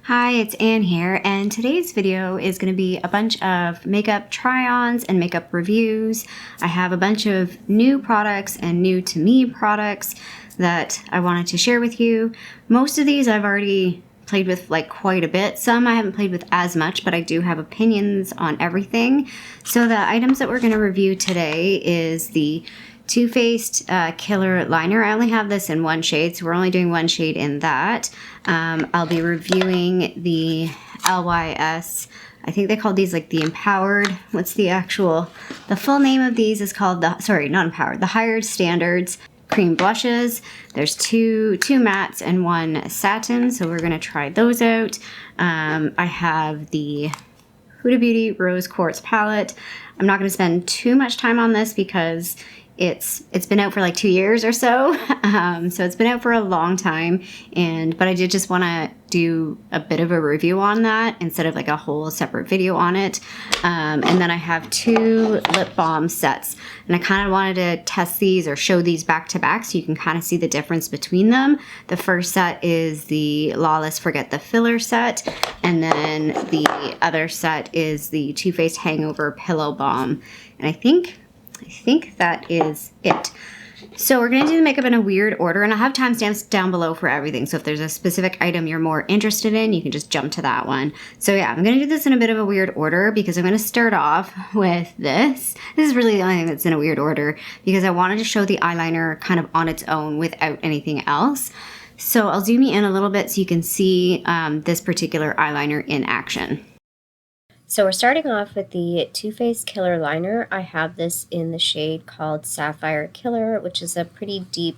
Hi, it's Anne here, and today's video is going to be a bunch of makeup try-ons and makeup reviews. I have a bunch of new products and new to me products that I wanted to share with you. Most of these I've already played with like quite a bit. Some I haven't played with as much, but I do have opinions on everything. So the items that we're going to review today is the Too Faced Killer Liner. I only have this in one shade, so we're only doing one shade in that. I'll be reviewing the LYS. I think they called these like the Empowered. What's the full name of these is called the, sorry, not Empowered, the Higher Standards Cream Blushes. There's two mattes and one satin, so we're gonna try those out. I have the Huda Beauty Rose Quartz palette. I'm not gonna spend too much time on this because it's been out for like 2 years or so. So it's been out for a long time, but I did just want to do a bit of a review on that instead of like a whole separate video on it. And then I have two lip balm sets, and I kind of wanted to test these or show these back to back so you can kind of see the difference between them. The first set is the Lawless Forget the Filler set, and then the other set is the Too Faced Hangover Pillow Balm. And I think that is it. So we're going to do the makeup in a weird order, and I'll have timestamps down below for everything. So if there's a specific item you're more interested in, you can just jump to that one. So yeah, I'm going to do this in a bit of a weird order because I'm going to start off with this. This is really the only thing that's in a weird order because I wanted to show the eyeliner kind of on its own without anything else. So I'll zoom you in a little bit so you can see this particular eyeliner in action. So we're starting off with the Too Faced Killer Liner. I have this in the shade called Sapphire Killer, which is a pretty deep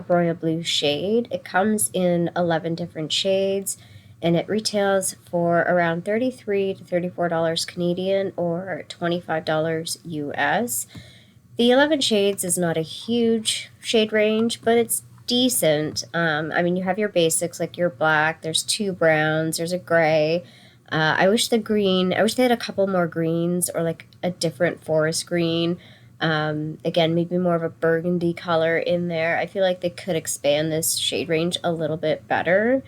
royal blue shade. It comes in 11 different shades, and it retails for around $33 to $34 Canadian or $25 US. The 11 shades is not a huge shade range, but it's decent. I mean, you have your basics like your black, there's two browns, there's a gray. I wish they had a couple more greens or like a different forest green. Again, maybe more of a burgundy color in there. I feel like they could expand this shade range a little bit better.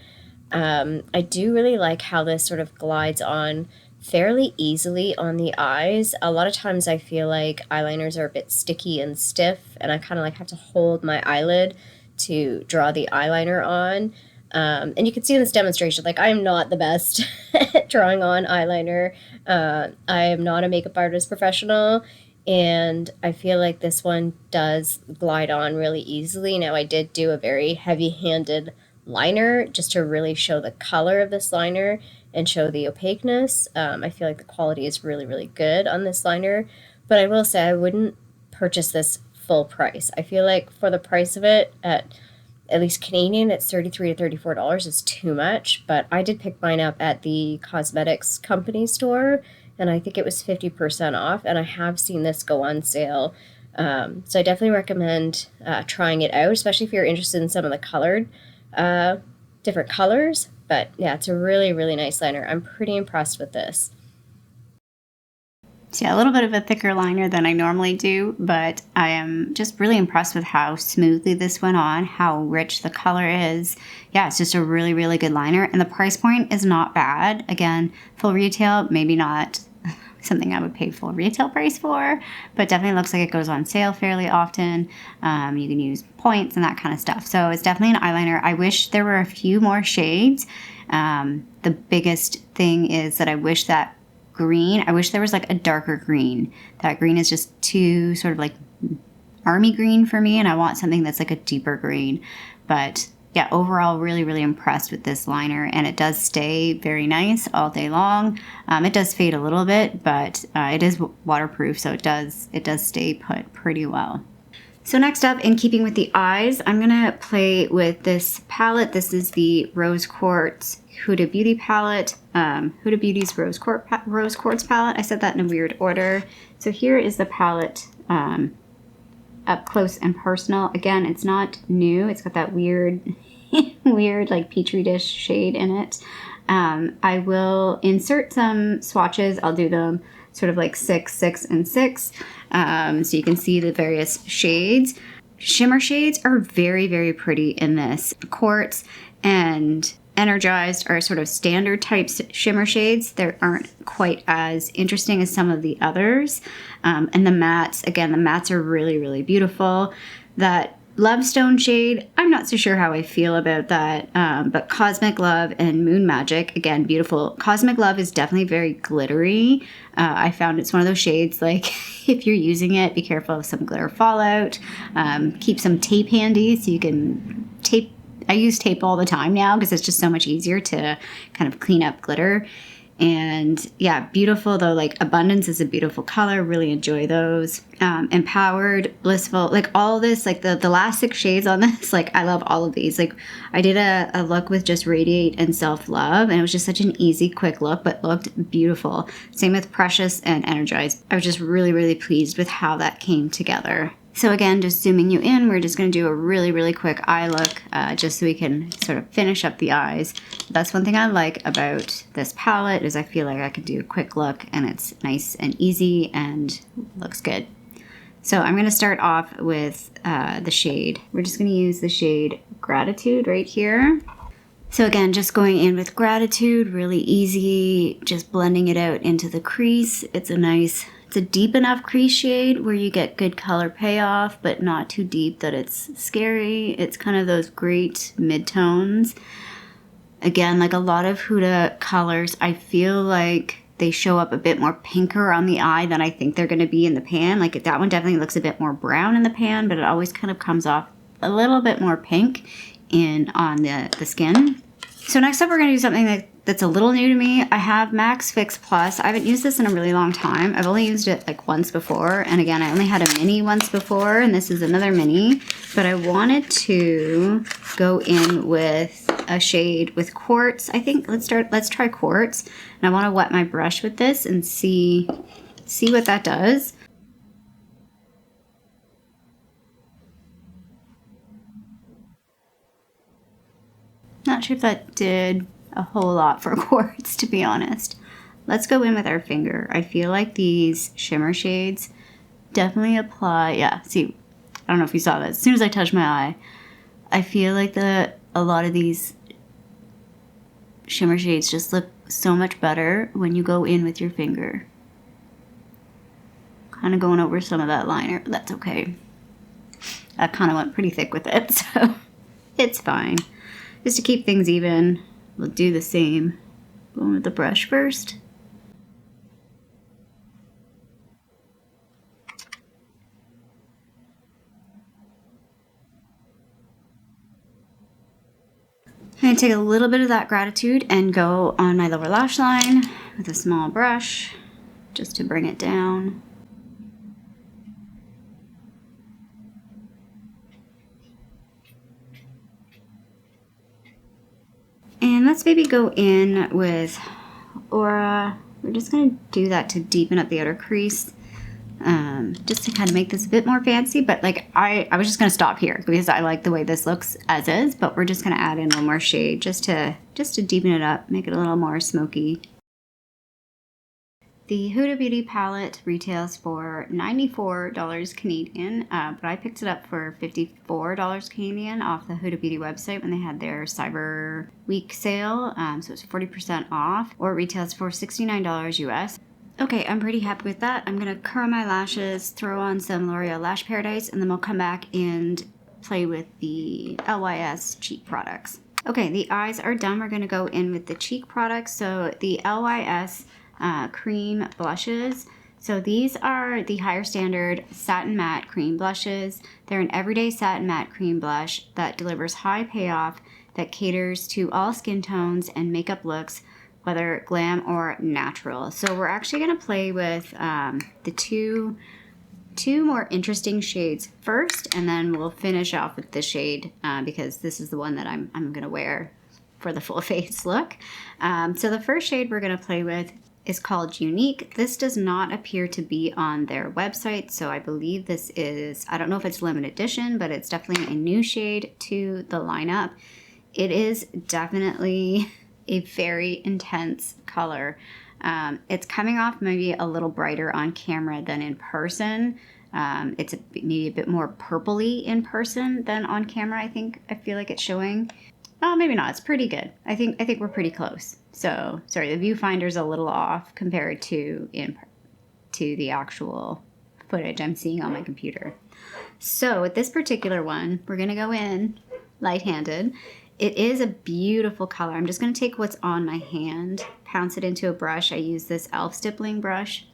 I do really like how this sort of glides on fairly easily on the eyes. A lot of times I feel like eyeliners are a bit sticky and stiff, and I kind of like have to hold my eyelid to draw the eyeliner on. And you can see in this demonstration, like, I'm not the best at drawing on eyeliner. I am not a makeup artist professional, and I feel like this one does glide on really easily. Now, I did do a very heavy-handed liner just to really show the color of this liner and show the opaqueness. I feel like the quality is really, really good on this liner, but I will say I wouldn't purchase this full price. I feel like for the price of it, at least Canadian, it's $33 to $34 is too much, but I did pick mine up at the cosmetics company store, and I think it was 50% off, and I have seen this go on sale. So I definitely recommend trying it out, especially if you're interested in some of the colored, different colors. But yeah, it's a really, really nice liner. I'm pretty impressed with this. So yeah, a little bit of a thicker liner than I normally do, but I am just really impressed with how smoothly this went on, how rich the color is. Yeah, it's just a really, really good liner, and the price point is not bad. Again, full retail, maybe not something I would pay full retail price for, but definitely looks like it goes on sale fairly often. You can use points and that kind of stuff. So it's definitely an eyeliner. I wish there were a few more shades. The biggest thing is that I wish that green, I wish there was like a darker green. That green is just too sort of like army green for me, and I want something that's like a deeper green. But yeah, overall really, really impressed with this liner, and it does stay very nice all day long. It does fade a little bit, but it is waterproof, so it does stay put pretty well. So next up, in keeping with the eyes, I'm gonna play with this palette. This is the Rose Quartz Huda Beauty palette, Huda Beauty's Rose Quartz palette. I said that in a weird order. So here is the palette up close and personal. Again, it's not new. It's got that weird, weird like petri dish shade in it. I will insert some swatches. I'll do them sort of like 6, 6, and 6, so you can see the various shades. Shimmer shades are very, very pretty in this quartz, and energized are sort of standard type shimmer shades. They aren't quite as interesting as some of the others. And the mattes, again, the mattes are really, really beautiful. That Lovestone shade, I'm not so sure how I feel about that, but Cosmic Love and Moon Magic, again, beautiful. Cosmic Love is definitely very glittery. I found it's one of those shades, like, if you're using it, be careful of some glitter fallout. Keep some tape handy so you can tape. I use tape all the time now because it's just so much easier to kind of clean up glitter. And yeah, beautiful though. Like Abundance is a beautiful color. Really enjoy those. Empowered, Blissful, like all this, like the last 6 shades on this, like I love all of these. Like I did a look with just Radiate and Self Love, and it was just such an easy, quick look, but looked beautiful. Same with Precious and Energized. I was just really, really pleased with how that came together. So again, just zooming you in, we're just going to do a really, really quick eye look just so we can sort of finish up the eyes. That's one thing I like about this palette is I feel like I could do a quick look and it's nice and easy and looks good. So I'm going to start off with the shade. We're just going to use the shade Gratitude right here. So again, just going in with Gratitude, really easy, just blending it out into the crease. It's a deep enough crease shade where you get good color payoff, but not too deep that it's scary. It's kind of those great mid-tones. Again, like a lot of Huda colors, I feel like they show up a bit more pinker on the eye than I think they're going to be in the pan. Like that one definitely looks a bit more brown in the pan, but it always kind of comes off a little bit more pink on the skin. So next up, we're going to do something that's a little new to me. I have Max Fix Plus. I haven't used this in a really long time. I've only used it like once before. And again, I only had a mini once before, and this is another mini. But I wanted to go in with a shade with Quartz. I think let's try Quartz. And I want to wet my brush with this and see what that does. Not sure if that did a whole lot for Quartz, to be honest. Let's go in with our finger. I feel like these shimmer shades definitely apply. Yeah, see, I don't know if you saw that. As soon as I touched my eye, I feel like a lot of these shimmer shades just look so much better when you go in with your finger. Kind of going over some of that liner, but that's okay. I kind of went pretty thick with it, so it's fine. Just to keep things even, we'll do the same. Going with the brush first. I'm going to take a little bit of that Gratitude and go on my lower lash line with a small brush just to bring it down. And let's maybe go in with Aura. We're just going to do that to deepen up the outer crease, just to kind of make this a bit more fancy. But like I was just going to stop here because I like the way this looks as is, but we're just going to add in one more shade just to deepen it up, make it a little more smoky. The Huda Beauty palette retails for $94 Canadian, but I picked it up for $54 Canadian off the Huda Beauty website when they had their Cyber Week sale, so it's 40% off, or it retails for $69 US. Okay, I'm pretty happy with that. I'm going to curl my lashes, throw on some L'Oreal Lash Paradise, and then we'll come back and play with the LYS cheek products. Okay, the eyes are done. We're going to go in with the cheek products. So the LYS cream blushes. So these are the higher standard satin matte cream blushes. They're an everyday satin matte cream blush that delivers high payoff, that caters to all skin tones and makeup looks, whether glam or natural. So we're actually going to play with the two more interesting shades first, and then we'll finish off with this shade because this is the one that I'm going to wear for the full face look. So the first shade we're going to play with is called Unique. This does not appear to be on their website, so I believe this is, I don't know if it's limited edition, but it's definitely a new shade to the lineup. It is definitely a very intense color. It's coming off maybe a little brighter on camera than in person. It's maybe a bit more purpley in person than on camera, I feel like it's showing. Oh, maybe not. It's pretty good. I think we're pretty close. So, sorry, the viewfinder's a little off compared to the actual footage I'm seeing on my computer. So with this particular one, we're gonna go in light-handed. It is a beautiful color. I'm just gonna take what's on my hand, pounce it into a brush. I use this e.l.f. stippling brush.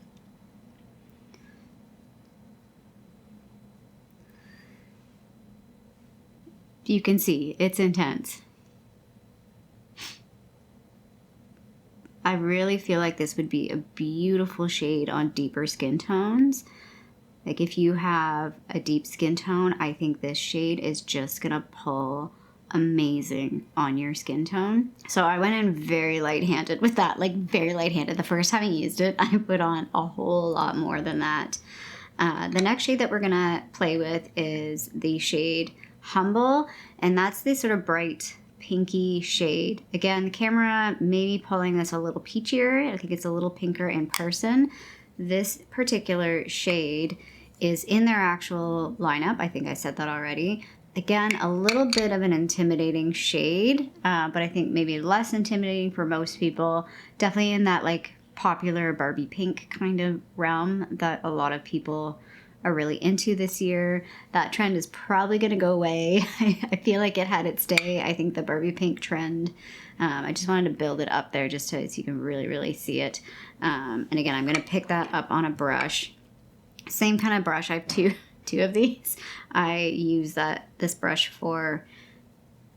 You can see it's intense. I really feel like this would be a beautiful shade on deeper skin tones. Like if you have a deep skin tone, I think this shade is just gonna pull amazing on your skin tone. So I went in very light-handed with that, like very light-handed. The first time I used it, I put on a whole lot more than that. The next shade that we're gonna play with is the shade Humble, and that's this sort of bright pinky shade. Again, the camera may be pulling this a little peachier. I think it's a little pinker in person. This particular shade is in their actual lineup. I think I said that already. Again, a little bit of an intimidating shade, but I think maybe less intimidating for most people. Definitely in that like popular Barbie pink kind of realm that a lot of people are really into this year. That trend is probably going to go away. I feel like it had its day. I think the Barbie pink trend, I just wanted to build it up there just so you can really see it. And again, I'm going to pick that up on a brush. Same kind of brush. I have two of these. I use this brush for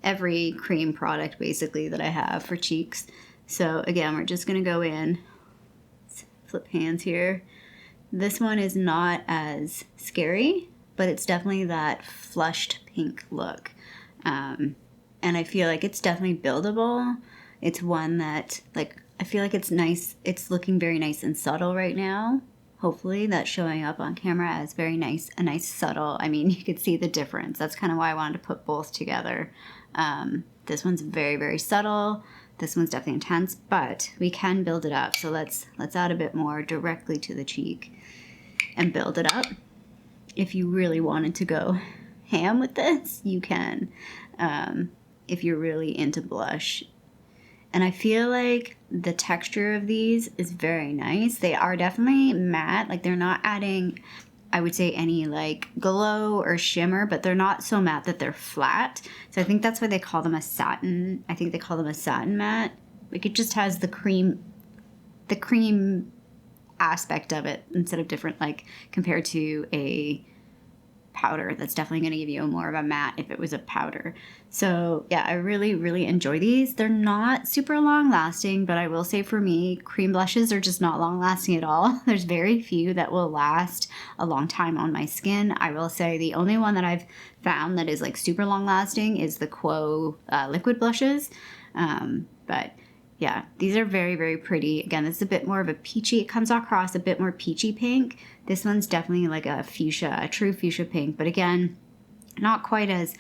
every cream product basically that I have for cheeks. So again, we're just going to go in, flip hands here. This one is not as scary, but it's definitely that flushed pink look. And I feel like it's definitely buildable. It's one that, like, I feel like it's nice. It's looking very nice and subtle right now. Hopefully that's showing up on camera as very nice, a nice subtle. I mean, you could see the difference. That's kind of why I wanted to put both together. This one's very subtle. This one's definitely intense, but we can build it up. So let's add a bit more directly to the cheek and build it up. If you really wanted to go ham with this, you can, if you're really into blush. And I feel like the texture of these is very nice. They are definitely matte, like they're not adding, I would say, any like glow or shimmer, but they're not so matte that they're flat. So I think that's why they call them a satin. I think they call them a satin matte. Like it just has the cream aspect of it instead of different, like compared to a powder. That's definitely going to give you more of a matte if it was a powder. So yeah, I really enjoy these. They're not super long lasting, but I will say for me, cream blushes are just not long lasting at all. There's very few that will last a long time on my skin. I will say the only one that I've found that is like super long lasting is the Quo liquid blushes. But yeah, these are very pretty. Again, this is a bit more of a peachy. It comes across a bit more peachy pink. This one's definitely like a fuchsia, a true fuchsia pink. But again, not quite as,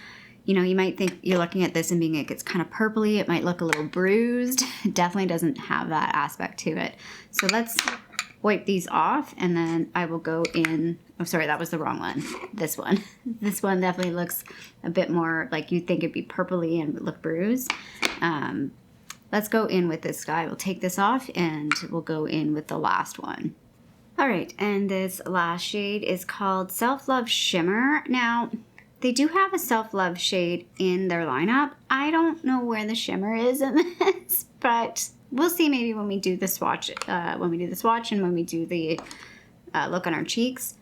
you know, you might think you're looking at this and being like, it's kind of purpley. It might look a little bruised. It definitely doesn't have that aspect to it. So let's wipe these off and then I will go in. Oh, sorry, that was the wrong one. This one. This one definitely looks a bit more like you'd think it'd be purpley and look bruised. Let's go in with this guy. We'll take this off and we'll go in with the last one. All right, and this last shade is called Self Love Shimmer. Now, they do have a Self Love shade in their lineup. I don't know where the shimmer is in this, but we'll see maybe when we do the swatch, and when we do the look on our cheeks.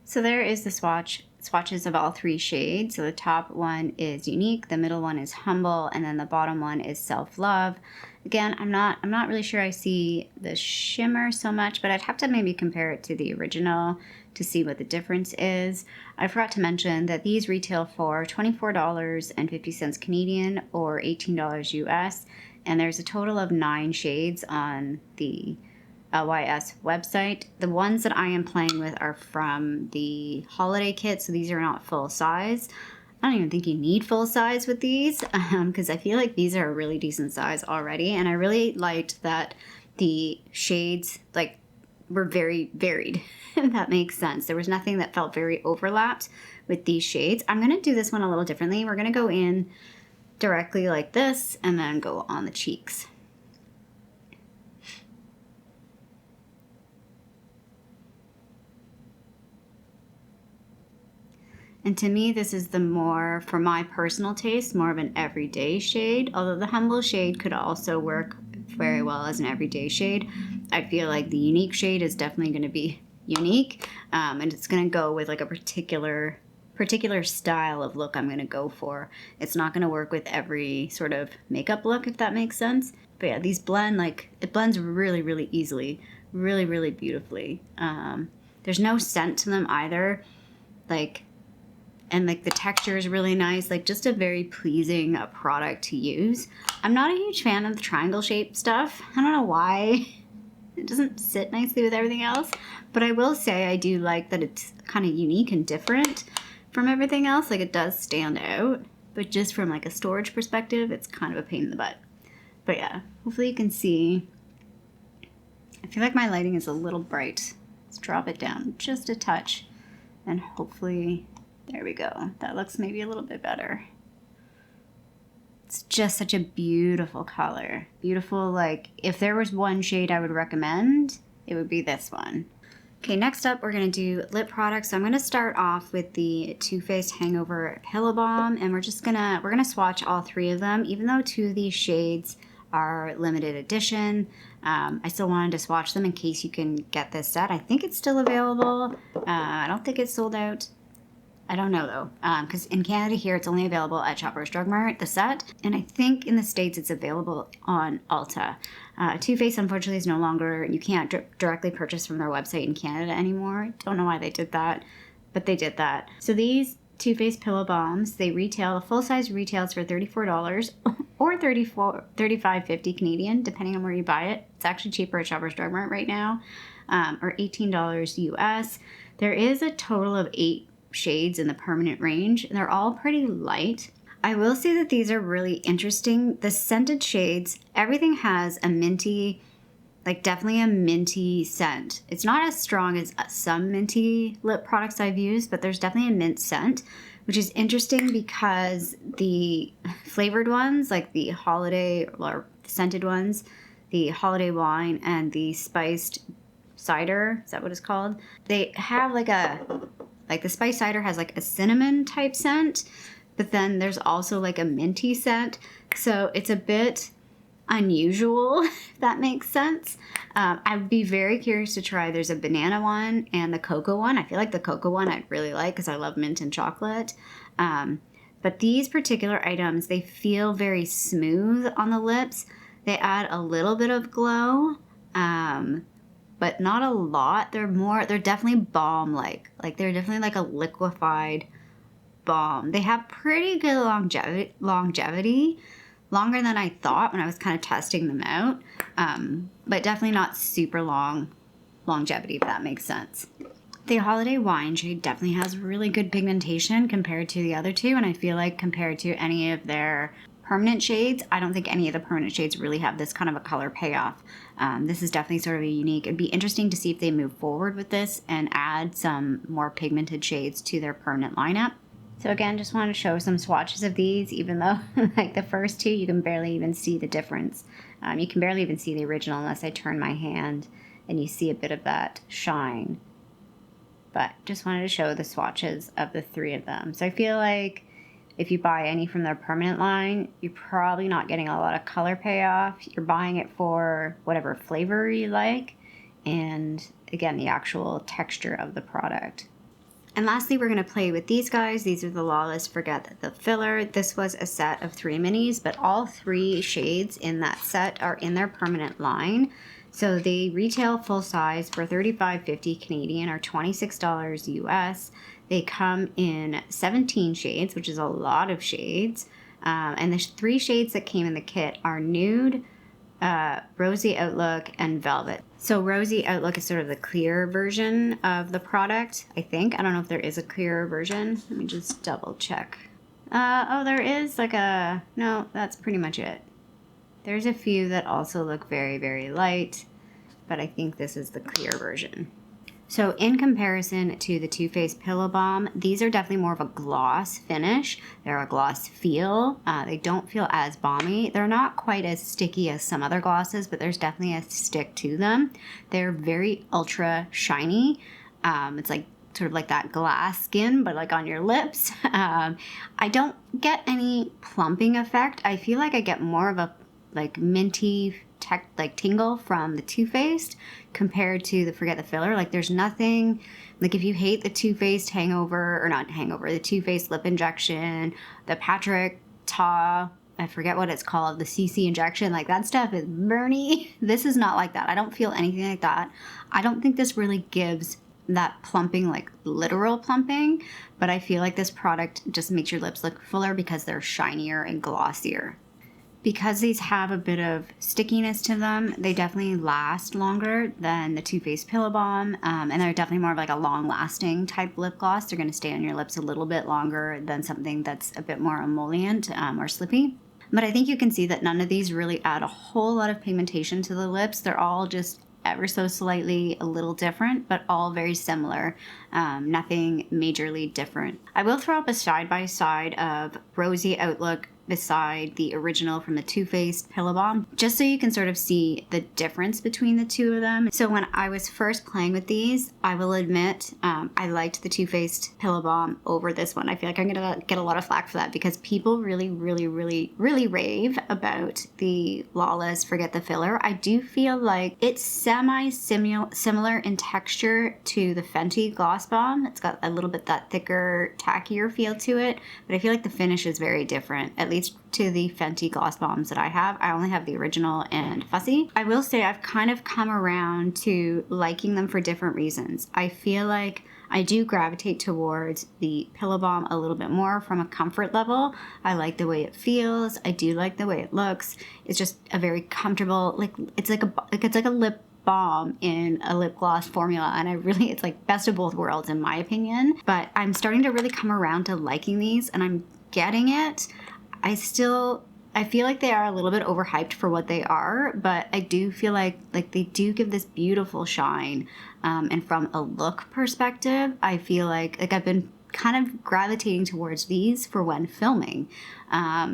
So there is the swatches of all three shades. So the top one is Unique, the middle one is Humble, and then the bottom one is Self Love. Again, I'm not really sure I see the shimmer so much, but I'd have to maybe compare it to the original to see what the difference is. I forgot to mention that these retail for $24.50 Canadian or $18 US, and there's a total of 9 shades on the LYS website. The ones that I am playing with are from the holiday kit, so these are not full size. I don't even think you need full size with these because I feel like these are a really decent size already, and I really liked that the shades like were very varied. If that makes sense. There was nothing that felt very overlapped with these shades. I'm going to do this one a little differently. We're going to go in directly like this and then go on the cheeks. And to me, this is the more, for my personal taste, more of an everyday shade. Although the Humble shade could also work very well as an everyday shade. I feel like the Unique shade is definitely going to be unique. And it's going to go with like a particular style of look I'm going to go for. It's not going to work with every sort of makeup look, if that makes sense. But yeah, these blend, like, it blends really, really easily. Really, really beautifully. There's no scent to them either. And like the texture is really nice, like just a very pleasing product to use. I'm not a huge fan of the triangle shaped stuff. I don't know why. It doesn't sit nicely with everything else, but I will say I do like that it's kind of unique and different from everything else. Like it does stand out, but just from like a storage perspective, it's kind of a pain in the butt. But yeah, hopefully you can see. I feel like my lighting is a little bright. Let's drop it down just a touch and hopefully, there we go. That looks maybe a little bit better. It's just such a beautiful color. Beautiful, like, if there was one shade I would recommend, it would be this one. Okay, next up we're gonna do lip products. So I'm gonna start off with the Too Faced Hangover Pillow Balm, and we're gonna swatch all three of them, even though two of these shades are limited edition. I still wanted to swatch them in case you can get this set. I think it's still available. I don't think it's sold out. I don't know though, because in Canada here it's only available at Shoppers Drug Mart, the set, and I think in the States it's available on Ulta. Too Faced unfortunately is no longer, you can't directly purchase from their website in Canada anymore. Don't know why they did that, but they did that. So these Too Faced Pillow Balms, they retail, full size retails for $34 or $35.50 Canadian, depending on where you buy it. It's actually cheaper at Shoppers Drug Mart right now, or $18 US. There is a total of 8 shades in the permanent range, and they're all pretty light. I will say that these are really interesting. The scented shades, everything has a minty, like definitely a minty scent. It's not as strong as some minty lip products I've used, but there's definitely a mint scent, which is interesting because the flavored ones, like the holiday or scented ones, the holiday wine and the spiced cider, is that what it's called? They have like the spiced cider has like a cinnamon type scent, but then there's also like a minty scent. So it's a bit unusual, if that makes sense. I would be very curious to try. There's a banana one and the cocoa one. I feel like the cocoa one I'd really like because I love mint and chocolate. But these particular items, they feel very smooth on the lips. They add a little bit of glow, but not a lot. They're definitely balm-like. Like they're definitely like a liquefied balm. They have pretty good longevity, longer than I thought when I was kind of testing them out, but definitely not super long longevity, if that makes sense. The Holiday Wine shade definitely has really good pigmentation compared to the other two, and I feel like compared to any of their permanent shades, I don't think any of the permanent shades really have this kind of a color payoff. This is definitely sort of a unique. It'd be interesting to see if they move forward with this and add some more pigmented shades to their permanent lineup. So again, just want to show some swatches of these, even though like the first two, you can barely even see the difference. You can barely even see the original unless I turn my hand and you see a bit of that shine. But just wanted to show the swatches of the three of them. So I feel like if you buy any from their permanent line, you're probably not getting a lot of color payoff. You're buying it for whatever flavor you like, and again, the actual texture of the product. And lastly, we're going to play with these guys. These are the Lawless Forget the Filler. This was a set of 3 minis, but all 3 shades in that set are in their permanent line. So they retail full size for $35.50 Canadian or $26 US. They come in 17 shades, which is a lot of shades. And the 3 shades that came in the kit are Nude, Rosy Outlook, and Velvet. So Rosy Outlook is sort of the clear version of the product, I think. I don't know if there is a clearer version. Let me just double check. Oh, there is like a... No, that's pretty much it. There's a few that also look very, very light, but I think this is the clear version. So in comparison to the Too Faced Pillow Balm, these are definitely more of a gloss finish. They're a gloss feel. They don't feel as balmy. They're not quite as sticky as some other glosses, but there's definitely a stick to them. They're very ultra shiny. It's like sort of like that glass skin, but like on your lips. I don't get any plumping effect. I feel like I get more of a like minty tingle from the Too Faced compared to the Forget the Filler. Like there's nothing, like if you hate the Too Faced the Too Faced lip injection, the Patrick Ta, I forget what it's called, the CC injection, like that stuff is burny. This is not like that. I don't feel anything like that. I don't think this really gives that plumping, like literal plumping, but I feel like this product just makes your lips look fuller because they're shinier and glossier. Because these have a bit of stickiness to them, they definitely last longer than the Too Faced Pillow Balm, and they're definitely more of like a long-lasting type lip gloss. They're going to stay on your lips a little bit longer than something that's a bit more emollient or slippy. But I think you can see that none of these really add a whole lot of pigmentation to the lips. They're all just ever so slightly a little different, but all very similar. Nothing majorly different. I will throw up a side-by-side of Rosy Outlook beside the original from the Too Faced Pillow Balm, just so you can sort of see the difference between the two of them. So when I was first playing with these, I will admit I liked the Too Faced Pillow Balm over this one. I feel like I'm gonna get a lot of flack for that because people really rave about the Lawless Forget the Filler. I do feel like it's similar in texture to the Fenty Gloss Balm. It's got a little bit that thicker, tackier feel to it, but I feel like the finish is very different, at least to the Fenty Gloss Balms that I have. I only have the original and Fussy. I will say I've kind of come around to liking them for different reasons. I feel like I do gravitate towards the Pillow Balm a little bit more from a comfort level. I like the way it feels. I do like the way it looks. It's just a very comfortable, it's like a lip balm in a lip gloss formula, and it's like best of both worlds in my opinion. But I'm starting to really come around to liking these, and I'm getting it. I feel like they are a little bit overhyped for what they are, but I do feel like they do give this beautiful shine. And from a look perspective, I feel like I've been kind of gravitating towards these for when filming,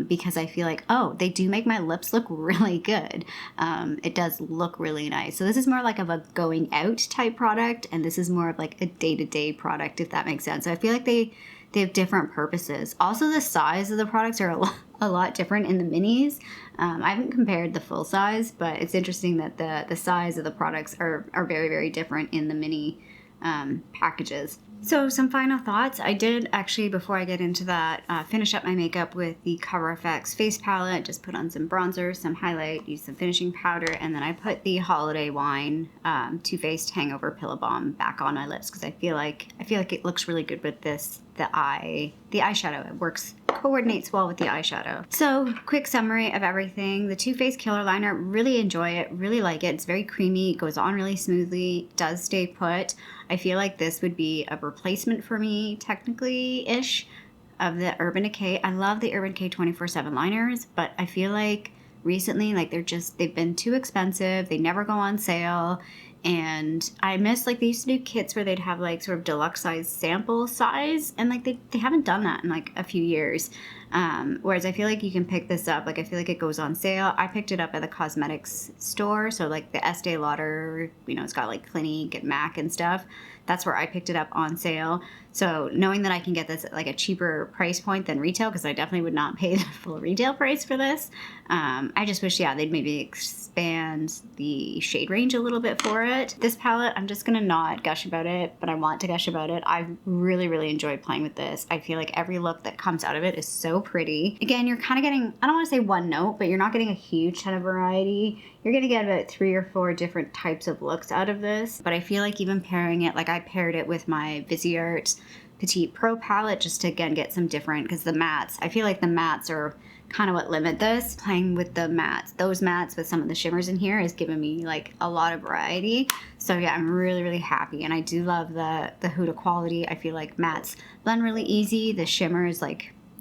because I feel like, oh, they do make my lips look really good. It does look really nice. So this is more like of a going out type product, and this is more of like a day-to-day product, if that makes sense. So I feel like they have different purposes. Also, the size of the products are a lot different in the minis. I haven't compared the full size, but it's interesting that the size of the products are very different in the mini packages. So some final thoughts. I did actually, before I get into that, finish up my makeup with the Cover FX face palette. Just put on some bronzer, some highlight, used some finishing powder, and then I put the Holiday Wine Too Faced Hangover Pillow Balm back on my lips because I feel like it looks really good with this. The eyeshadow, it coordinates well with the eyeshadow. So quick summary of everything. The Too Faced Killer Liner, really enjoy it, really like it. It's very creamy, goes on really smoothly, does stay put. I feel like this would be a replacement for me, technically-ish, of the Urban Decay. I love the Urban Decay 24/7 liners, but I feel like recently, they've been too expensive. They never go on sale. And I miss, they used to do kits where they'd have sort of deluxe size sample size, and they haven't done that in a few years. Whereas I feel like you can pick this up, I feel like it goes on sale. I picked it up at the cosmetics store, so the Estee Lauder, it's got Clinique and MAC and stuff. That's where I picked it up on sale. So knowing that I can get this at a cheaper price point than retail, because I definitely would not pay the full retail price for this. I just wish, they'd maybe expand the shade range a little bit for it. This palette, I'm just gonna not gush about it, but I want to gush about it. I've really enjoyed playing with this. I feel like every look that comes out of it is so pretty. Again, you're kind of getting, I don't want to say one note, but you're not getting a huge ton of variety. You're gonna get about 3 or 4 different types of looks out of this. But I feel like even pairing it, I paired it with my Viseart Petite Pro palette just to, again, get some different, because the mattes, I feel like the mattes are kind of what limit this. Playing with the mattes, those mattes with some of the shimmers in here is giving me a lot of variety. So yeah, I'm really happy, and I do love the Huda quality. I feel like mattes blend really easy. The shimmer is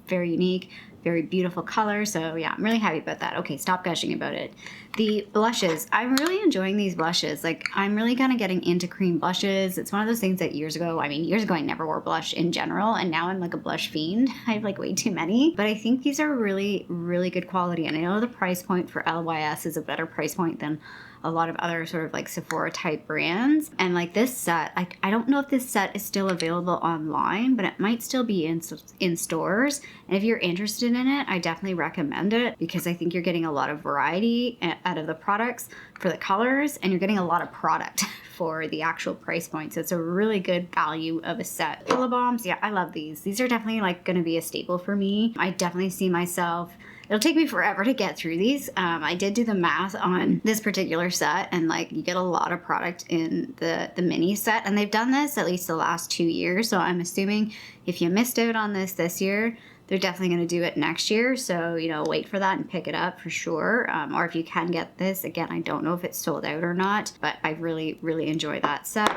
very unique. very beautiful color. So yeah, I'm really happy about that. Okay, stop gushing about it. The blushes, I'm really enjoying these blushes. Like, I'm really kind of getting into cream blushes. It's one of those things that years ago I never wore blush in general, and now I'm like a blush fiend. I have like way too many, but I think these are really, really good quality. And I know the price point for LYS is a better price point than a lot of other sort of like Sephora type brands. And like this set, I don't know if this set is still available online, but it might still be in stores. And if you're interested in it, I definitely recommend it, because I think you're getting a lot of variety out of the products for the colors, and you're getting a lot of product for the actual price point. So it's a really good value of a set. Lip balms, yeah, I love these. These are definitely like gonna be a staple for me. I definitely see myself, it'll take me forever to get through these. I did do the math on this particular set, and like you get a lot of product in the mini set, and they've done this at least the last 2 years. So I'm assuming if you missed out on this year, they're definitely going to do it next year. So, you know, wait for that and pick it up for sure. Or if you can get this, again, I don't know if it's sold out or not, but I really, really enjoy that set.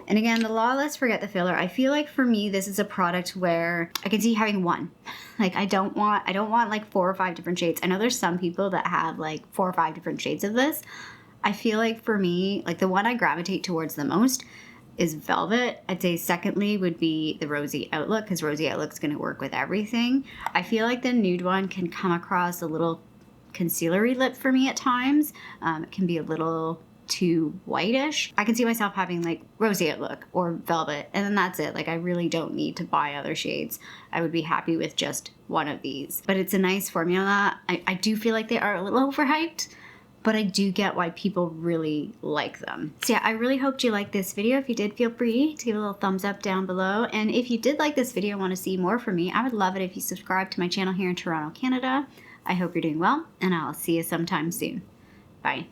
And again, the Lawless Forget the Filler, I feel like for me, this is a product where I can see having one. Like, I don't want like 4 or 5 different shades. I know there's some people that have like 4 or 5 different shades of this. I feel like for me, like the one I gravitate towards the most is Velvet. I'd say secondly would be the Rosy Outlook, because Rosy Outlook's going to work with everything. I feel like the nude one can come across a little concealery lip for me at times. It can be a little too whitish. I can see myself having like Rosy Outlook or Velvet, and then that's it. Like, I really don't need to buy other shades. I would be happy with just one of these. But it's a nice formula. I do feel like they are a little overhyped, but I do get why people really like them. So yeah, I really hoped you liked this video. If you did, feel free to give a little thumbs up down below. And if you did like this video and want to see more from me, I would love it if you subscribe to my channel here in Toronto, Canada. I hope you're doing well, and I'll see you sometime soon. Bye.